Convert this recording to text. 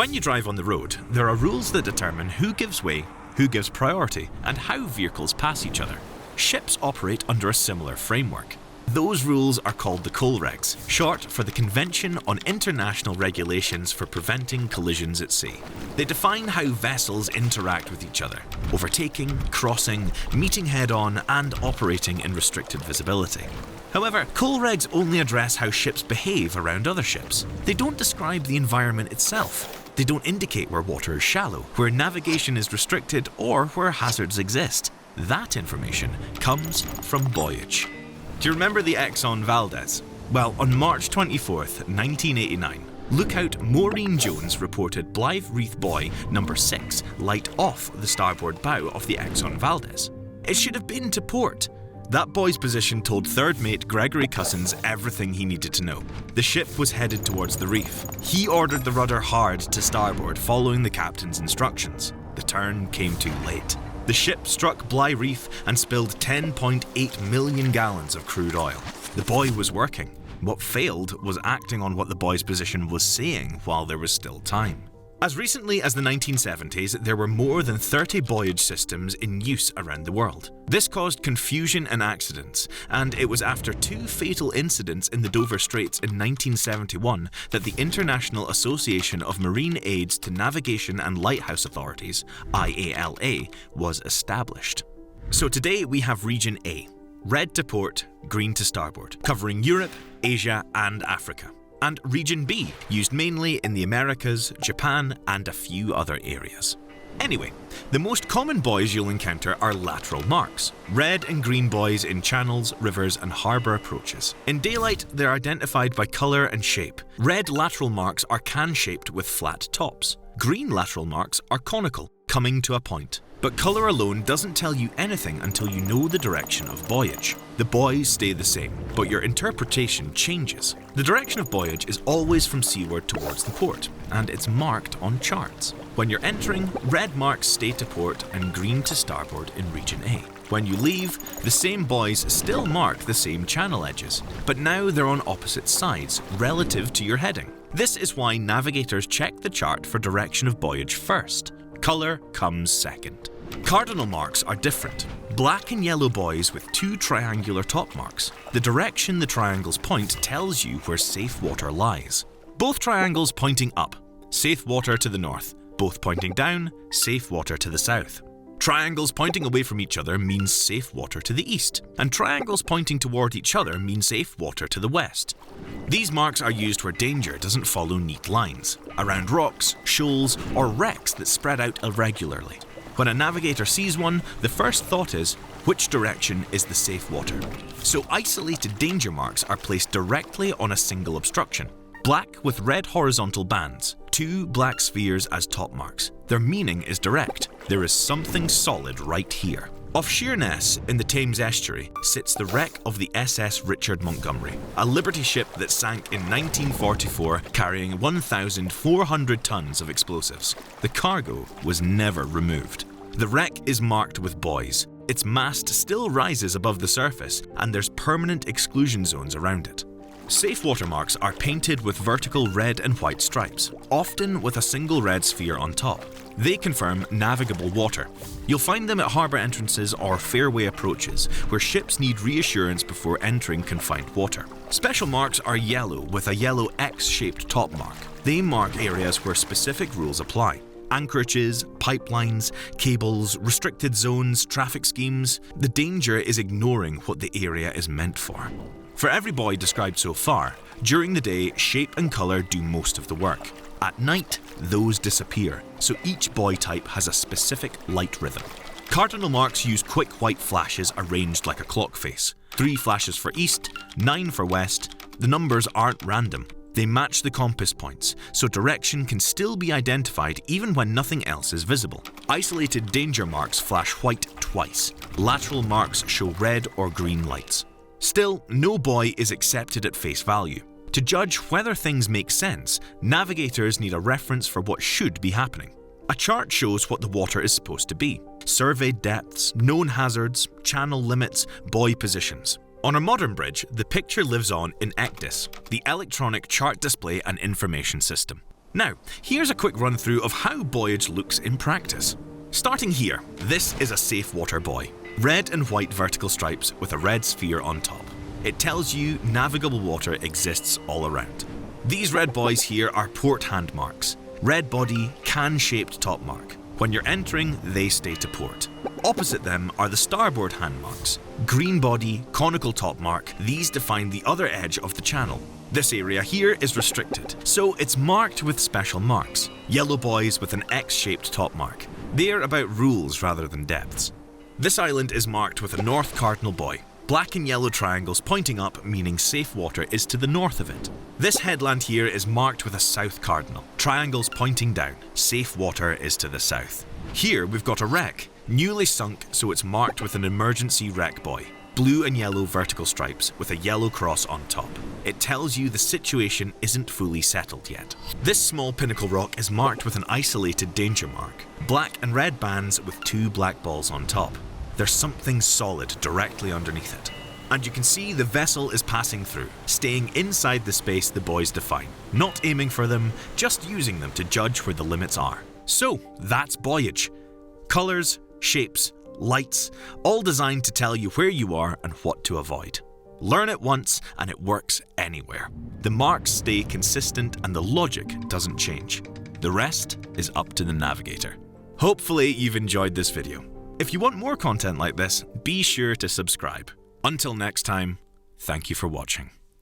When you drive on the road, there are rules that determine who gives way, who gives priority, and how vehicles pass each other. Ships operate under a similar framework. Those rules are called the COLREGs, short for the Convention on International Regulations for Preventing Collisions at Sea. They define how vessels interact with each other, overtaking, crossing, meeting head-on, and operating in restricted visibility. However, COLREGs only address how ships behave around other ships. They don't describe the environment itself. They don't indicate where water is shallow, where navigation is restricted, or where hazards exist. That information comes from Buoyage. Do you remember the Exxon Valdez? Well, on March 24th, 1989, lookout Maureen Jones reported Blythe Reef Buoy number 6 light off the starboard bow of the Exxon Valdez. It should have been to port. That buoy's position told third mate Gregory Cousins everything he needed to know. The ship was headed towards the reef. He ordered the rudder hard to starboard following the captain's instructions. The turn came too late. The ship struck Blythe Reef and spilled 10.8 million gallons of crude oil. The buoy was working. What failed was acting on what the buoy's position was saying while there was still time. As recently as the 1970s, there were more than 30 Buoyage Systems in use around the world. This caused confusion and accidents, and it was after 2 fatal incidents in the Dover Straits in 1971 that the International Association of Marine Aids to Navigation and Lighthouse Authorities, IALA, was established. So today we have Region A, red to port, green to starboard, covering Europe, Asia and Africa. And Region B, used mainly in the Americas, Japan, and a few other areas. Anyway, the most common buoys you'll encounter are lateral marks, red and green buoys in channels, rivers, and harbour approaches. In daylight, they're identified by colour and shape. Red lateral marks are can-shaped with flat tops. Green lateral marks are conical, coming to a point. But colour alone doesn't tell you anything until you know the direction of buoyage. The buoys stay the same, but your interpretation changes. The direction of buoyage is always from seaward towards the port, and it's marked on charts. When you're entering, red marks stay to port and green to starboard in Region A. When you leave, the same buoys still mark the same channel edges, but now they're on opposite sides relative to your heading. This is why navigators check the chart for direction of buoyage first. Colour comes second. Cardinal marks are different. Black and yellow buoys with 2 triangular top marks. The direction the triangles point tells you where safe water lies. Both triangles pointing up, safe water to the north. Both pointing down, safe water to the south. Triangles pointing away from each other means safe water to the east, and triangles pointing toward each other mean safe water to the west. These marks are used where danger doesn't follow neat lines, around rocks, shoals, or wrecks that spread out irregularly. When a navigator sees one, the first thought is, which direction is the safe water? So isolated danger marks are placed directly on a single obstruction. Black with red horizontal bands, 2 black spheres as top marks. Their meaning is direct. There is something solid right here. Off Sheerness in the Thames estuary sits the wreck of the SS Richard Montgomery, a Liberty ship that sank in 1944 carrying 1,400 tons of explosives. The cargo was never removed. The wreck is marked with buoys. Its mast still rises above the surface and there's permanent exclusion zones around it. Safe water marks are painted with vertical red and white stripes, often with a single red sphere on top. They confirm navigable water. You'll find them at harbour entrances or fairway approaches, where ships need reassurance before entering confined water. Special marks are yellow with a yellow X-shaped top mark. They mark areas where specific rules apply. Anchorages, pipelines, cables, restricted zones, traffic schemes. The danger is ignoring what the area is meant for. For every buoy described so far, during the day, shape and colour do most of the work. At night, those disappear, so each buoy type has a specific light rhythm. Cardinal marks use quick white flashes arranged like a clock face. 3 flashes for east, 9 for west. The numbers aren't random. They match the compass points, so direction can still be identified even when nothing else is visible. Isolated danger marks flash white twice. Lateral marks show red or green lights. Still, no buoy is accepted at face value. To judge whether things make sense, navigators need a reference for what should be happening. A chart shows what the water is supposed to be. Surveyed depths, known hazards, channel limits, buoy positions. On a modern bridge, the picture lives on in ECDIS, the Electronic Chart Display and Information System. Now, here's a quick run through of how buoyage looks in practice. Starting here, this is a safe water buoy. Red and white vertical stripes with a red sphere on top. It tells you navigable water exists all around. These red buoys here are port hand marks. Red body, can-shaped top mark. When you're entering, they stay to port. Opposite them are the starboard hand marks. Green body, conical top mark, these define the other edge of the channel. This area here is restricted, so it's marked with special marks. Yellow buoys with an X-shaped top mark. They're about rules rather than depths. This island is marked with a north cardinal buoy. Black and yellow triangles pointing up, meaning safe water is to the north of it. This headland here is marked with a south cardinal. Triangles pointing down. Safe water is to the south. Here we've got a wreck, newly sunk, so it's marked with an emergency wreck buoy. Blue and yellow vertical stripes with a yellow cross on top. It tells you the situation isn't fully settled yet. This small pinnacle rock is marked with an isolated danger mark. Black and red bands with 2 black balls on top. There's something solid directly underneath it. And you can see the vessel is passing through, staying inside the space the buoys define. Not aiming for them, just using them to judge where the limits are. So, that's buoyage. Colours, shapes, lights, all designed to tell you where you are and what to avoid. Learn it once and it works anywhere. The marks stay consistent and the logic doesn't change. The rest is up to the navigator. Hopefully you've enjoyed this video. If you want more content like this, be sure to subscribe. Until next time, thank you for watching.